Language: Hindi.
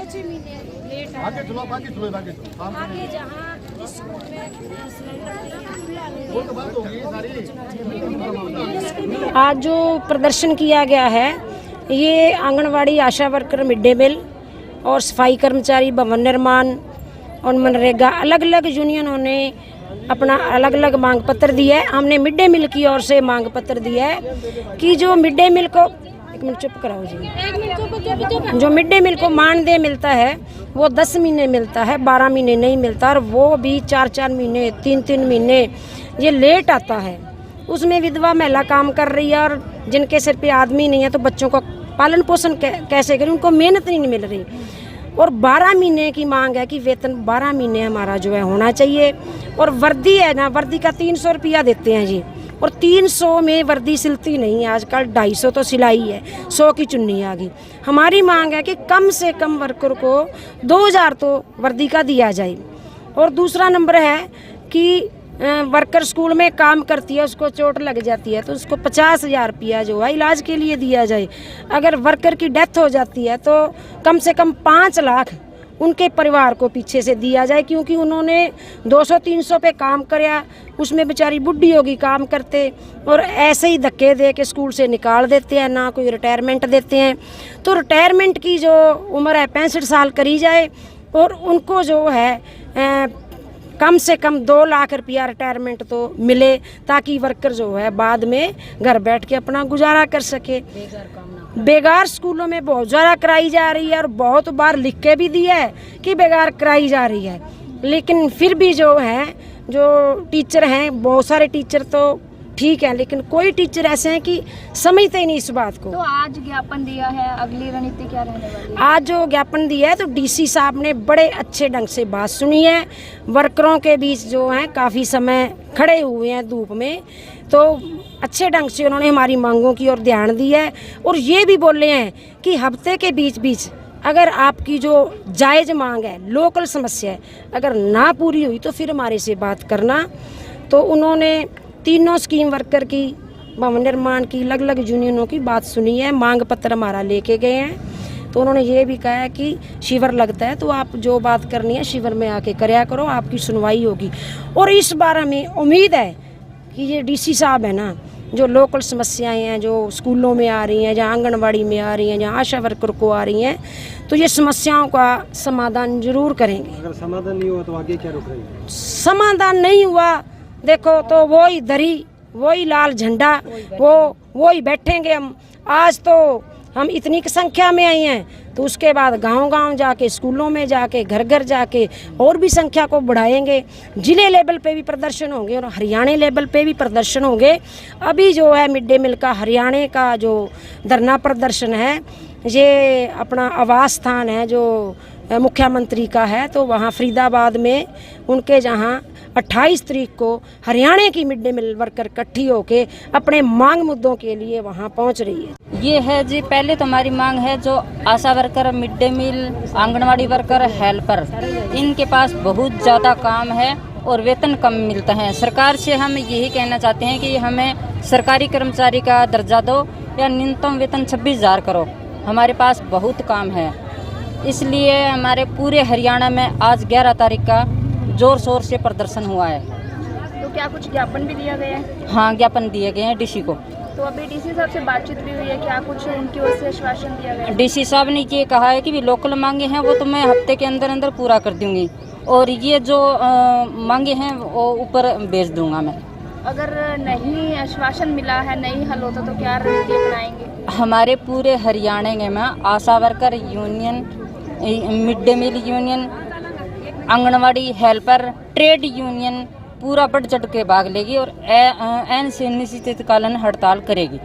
छह महीने लेट आगे चलो आगे जहाँ स्कूल में आज जो प्रदर्शन किया गया है, ये आंगनवाड़ी आशा वर्कर, मिड डे मील और सफाई कर्मचारी, भवन निर्माण और मनरेगा अलग अलग यूनियनों ने अपना अलग अलग मांग पत्र दिया है। हमने मिड डे मील की ओर से मांग पत्र दिया है कि जो मिड डे मील को, एक मिनट चुप कराओ जी, जो मिड डे मील को मानदेय मिलता है वो 10 महीने मिलता है, 12 महीने नहीं मिलता, और वो भी 4-4 महीने 3-3 महीने ये लेट आता है। उसमें विधवा महिला काम कर रही है और जिनके सिर पे आदमी नहीं है तो बच्चों का पालन पोषण कैसे करें, उनको मेहनत नहीं मिल रही। और 12 महीने की मांग है कि वेतन 12 महीने हमारा जो है होना चाहिए। और वर्दी है ना, वर्दी का 300 रुपया देते हैं जी, और 300 में वर्दी सिलती नहीं है आजकल, 250 तो सिलाई है, 100 की चुन्नी आ गई। हमारी मांग है कि कम से कम वर्कर को 2000 तो वर्दी का दिया जाए। और दूसरा नंबर है कि वर्कर स्कूल में काम करती है, उसको चोट लग जाती है तो उसको 50,000 रुपया जो है इलाज के लिए दिया जाए। अगर वर्कर की डेथ हो जाती है तो कम से कम 5 लाख उनके परिवार को पीछे से दिया जाए, क्योंकि उन्होंने 200-300 पे काम कराया, उसमें बेचारी बुढ़ी होगी काम करते, और ऐसे ही धक्के दे के स्कूल से निकाल देते हैं, ना कोई रिटायरमेंट देते हैं। तो रिटायरमेंट की जो उम्र है 65 साल करी जाए, और उनको जो है कम से कम 2 लाख रुपया रिटायरमेंट तो मिले, ताकि वर्कर जो है बाद में घर बैठ के अपना गुजारा कर सके। बेगार स्कूलों में बहुत ज़्यादा कराई जा रही है, और बहुत बार लिख के भी दिया है कि बेगार कराई जा रही है, लेकिन फिर भी जो है, जो टीचर हैं, बहुत सारे टीचर तो ठीक है, लेकिन कोई टीचर ऐसे हैं कि समझते ही नहीं इस बात को। तो आज ज्ञापन दिया है, अगली रणनीति क्या रहने वाली है? आज जो ज्ञापन दिया है तो डीसी साहब ने बड़े अच्छे ढंग से बात सुनी है। वर्करों के बीच जो हैं काफ़ी समय खड़े हुए हैं धूप में, तो अच्छे ढंग से उन्होंने हमारी मांगों की ओर ध्यान दिया है। और ये भी बोले हैं कि हफ्ते के बीच बीच अगर आपकी जो जायज़ मांग है, लोकल समस्या है, अगर ना पूरी हुई तो फिर हमारे से बात करना। तो उन्होंने तीनों स्कीम वर्कर की, भवन निर्माण की, अलग अलग यूनियनों की बात सुनी है, मांग पत्र हमारा लेके गए हैं। तो उन्होंने ये भी कहा है कि शिविर लगता है तो आप जो बात करनी है शिविर में आके कराया करो, आपकी सुनवाई होगी। और इस बार हमें उम्मीद है कि ये डीसी साहब है ना, जो लोकल समस्याएं हैं जो स्कूलों में आ रही हैं, जहाँ आंगनबाड़ी में आ रही हैं, जहाँ आशा वर्कर को आ रही हैं, तो ये समस्याओं का समाधान जरूर करेंगे। अगर समाधान नहीं हुआ तो आगे क्या रुक रही है? समाधान नहीं हुआ देखो तो वही दरी, वही लाल झंडा, वही बैठेंगे हम। आज तो हम इतनी संख्या में आई हैं, तो उसके बाद गांव-गांव जाके, स्कूलों में जाके, घर घर जाके और भी संख्या को बढ़ाएंगे। जिले लेवल पे भी प्रदर्शन होंगे और हरियाणा लेवल पे भी प्रदर्शन होंगे। अभी जो है मिड डे मील का हरियाणा का जो धरना प्रदर्शन है, ये अपना आवास स्थान है जो मुख्यमंत्री का है, तो वहाँ फरीदाबाद में उनके जहाँ 28 तारीख को हरियाणा की मिड डे मील वर्कर इकट्ठी होके अपने मांग मुद्दों के लिए वहाँ पहुँच रही है। ये है जी, पहले तो हमारी मांग है जो ASHA worker, mid day meal, anganwadi worker, helper, इनके पास बहुत ज़्यादा काम है और वेतन कम मिलता है। सरकार से हम यही कहना चाहते हैं कि हमें सरकारी कर्मचारी का दर्जा दो या न्यूनतम वेतन 26,000 करो। हमारे पास बहुत काम है, इसलिए हमारे पूरे हरियाणा में आज 11 तारीख का जोर शोर से प्रदर्शन हुआ है। तो क्या कुछ ज्ञापन भी दिया गया है? हाँ, ज्ञापन दिए गए हैं डीसी को। तो अभी डीसी साहब से बातचीत भी हुई है, क्या कुछ उनकी ओर से आश्वासन दिया गया है? डीसी साहब ने ये कहा है कि भी लोकल मांगे हैं वो तो मैं हफ्ते के अंदर अंदर पूरा कर दूंगी, और ये जो मांगे हैं वो ऊपर भेज दूंगा मैं। अगर नहीं आश्वासन मिला है, नहीं हल होता तो क्या रणनीति अपनाएंगे? हमारे पूरे हरियाणा में ASHA worker union, mid day meal union, anganwadi helper, trade union पूरा बढ़ चढ़ के भाग लेगी और अनिश्चितकालीन हड़ताल करेगी।